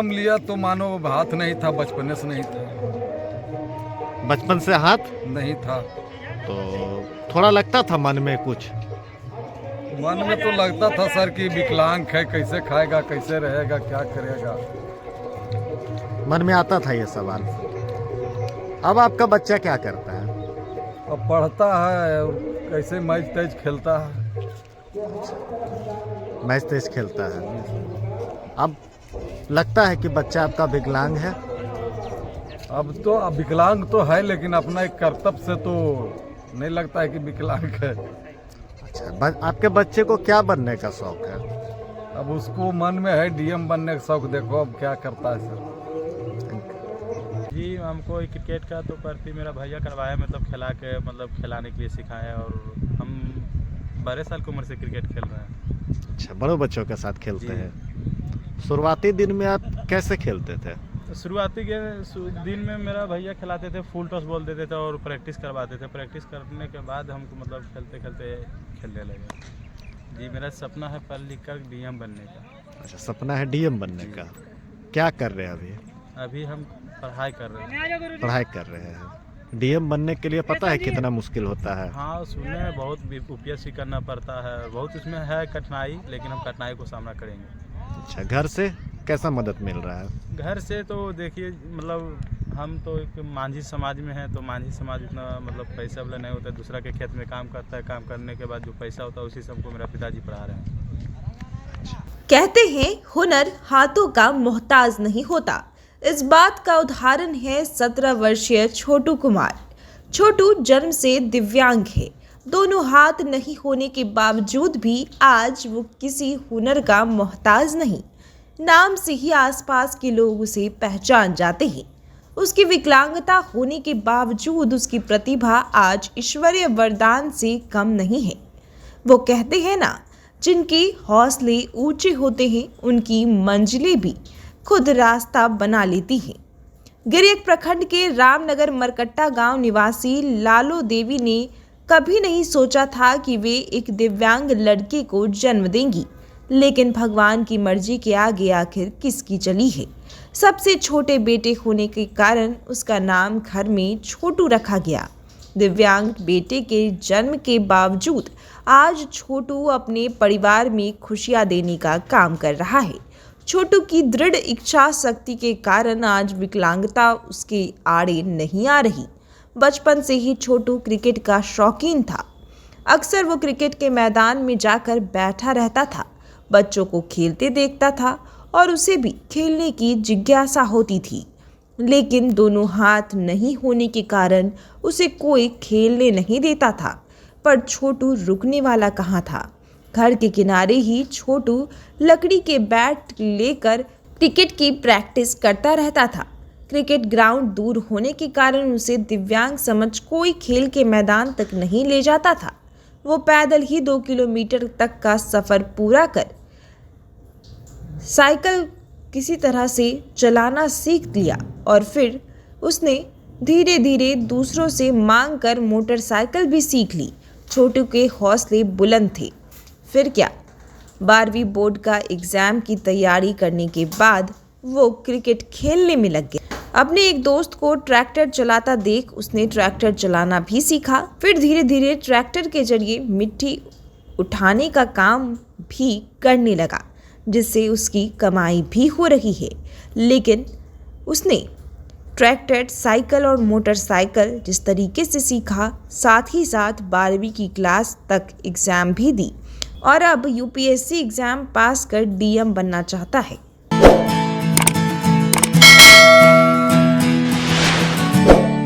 नाम लिया तो मानो हाथ नहीं था, बचपन से नहीं था। बचपन से हाथ नहीं था। तो थोड़ा लगता था मन में कुछ? मन में तो लगता था सर कि विकलांग है, कैसे खाएगा, कैसे रहेगा, क्या करेगा। मन में आता था ये सवाल। अब आपका बच्चा क्या करता है? अब पढ़ता है और कैसे मैच तैच खेलता है। मैच तेज खेलता है। अब लगता है कि बच्चा आपका विकलांग है? अब विकलांग तो है, लेकिन अपना एक कर्तव्य से तो नहीं लगता है कि विकलांग है। अच्छा, आपके बच्चे को क्या बनने का शौक है? अब उसको मन में है डीएम बनने का शौक, देखो अब क्या करता है सर। जी हमको क्रिकेट का तो भर्ती मेरा भैया करवाया, मतलब खिलाने के लिए सिखाया, और हम 12 साल की उम्र से क्रिकेट खेल रहे हैं। अच्छा, बड़े बच्चों के साथ खेलते जी। हैं। शुरुआती दिन में आप कैसे खेलते थे? तो शुरुआती के दिन में मेरा भैया खिलाते थे, फुल टॉस बोल देते थे और प्रैक्टिस करवाते थे। प्रैक्टिस करने के बाद हमको मतलब खेलते खेलते खेलने लगे। जी मेरा सपना है पढ़ लिख कर डीएम बनने का। अच्छा, सपना है डीएम बनने का। क्या कर रहे हैं अभी? अभी हम पढ़ाई कर रहे हैं। पढ़ाई कर रहे हैं। डीएम बनने के लिए पता है कितना मुश्किल होता है? हाँ, सुनने में बहुत यूपीएससी करना पड़ता है, बहुत उसमें है कठिनाई, लेकिन हम कठिनाई को सामना करेंगे। अच्छा, घर से कैसा मदद मिल रहा है? घर से तो देखिए मतलब हम तो एक मांझी समाज में हैं, तो मांझी समाज उतना मतलब पैसा वाला नहीं होता है। दूसरा के खेत में काम करता है, काम करने के बाद जो पैसा होता है उसी से हमको मेरा पिताजी पढ़ा रहे हैं। कहते हैं हुनर हाथों का मोहताज नहीं होता। इस बात का उदाहरण है 17 वर्षीय छोटू कुमार। छोटू जन्म से दिव्यांग है। दोनों हाथ नहीं होने के बावजूद भी आज वो किसी हुनर का मोहताज नहीं। नाम से ही आसपास के लोग उसे पहचान जाते हैं। उसकी विकलांगता होने के बावजूद उसकी प्रतिभा आज ईश्वरीय वरदान से कम नहीं है। वो कहते हैं ना, जिनके हौसले ऊंचे होते हैं उनकी मंजिलें भी खुद रास्ता बना लेती हैं। गिरियक प्रखंड के रामनगर मरकट्टा गांव निवासी लालो देवी ने कभी नहीं सोचा था कि वे एक दिव्यांग लड़के को जन्म देंगी, लेकिन भगवान की मर्जी के आगे आखिर किसकी चली है। सबसे छोटे बेटे होने के कारण उसका नाम घर में छोटू रखा गया। दिव्यांग बेटे के जन्म के बावजूद आज छोटू अपने परिवार में खुशियां देने का काम कर रहा है। छोटू की दृढ़ इच्छा शक्ति के कारण आज विकलांगता उसके आड़े नहीं आ रही। बचपन से ही छोटू क्रिकेट का शौकीन था। अक्सर वो क्रिकेट के मैदान में जाकर बैठा रहता था, बच्चों को खेलते देखता था और उसे भी खेलने की जिज्ञासा होती थी। लेकिन दोनों हाथ नहीं होने के कारण उसे कोई खेलने नहीं देता था। पर छोटू रुकने वाला कहाँ था। घर के किनारे ही छोटू लकड़ी के बैट लेकर क्रिकेट की प्रैक्टिस करता रहता था। क्रिकेट ग्राउंड दूर होने के कारण उसे दिव्यांग समझ कोई खेल के मैदान तक नहीं ले जाता था। वो पैदल ही 2 किलोमीटर तक का सफ़र पूरा कर साइकिल किसी तरह से चलाना सीख लिया और फिर उसने धीरे धीरे दूसरों से मांग कर मोटरसाइकिल भी सीख ली। छोटू के हौसले बुलंद थे। फिर क्या, 12वीं बोर्ड का एग्ज़ाम की तैयारी करने के बाद वो क्रिकेट खेलने में लग गया। अपने एक दोस्त को ट्रैक्टर चलाता देख उसने ट्रैक्टर चलाना भी सीखा। फिर धीरे धीरे ट्रैक्टर के जरिए मिट्टी उठाने का काम भी करने लगा, जिससे उसकी कमाई भी हो रही है। लेकिन उसने ट्रैक्टर, साइकिल और मोटरसाइकिल जिस तरीके से सीखा, साथ ही साथ 12वीं की क्लास तक एग्ज़ाम भी दी और अब यूपीएससी एग्ज़ाम पास कर डीएम बनना चाहता है।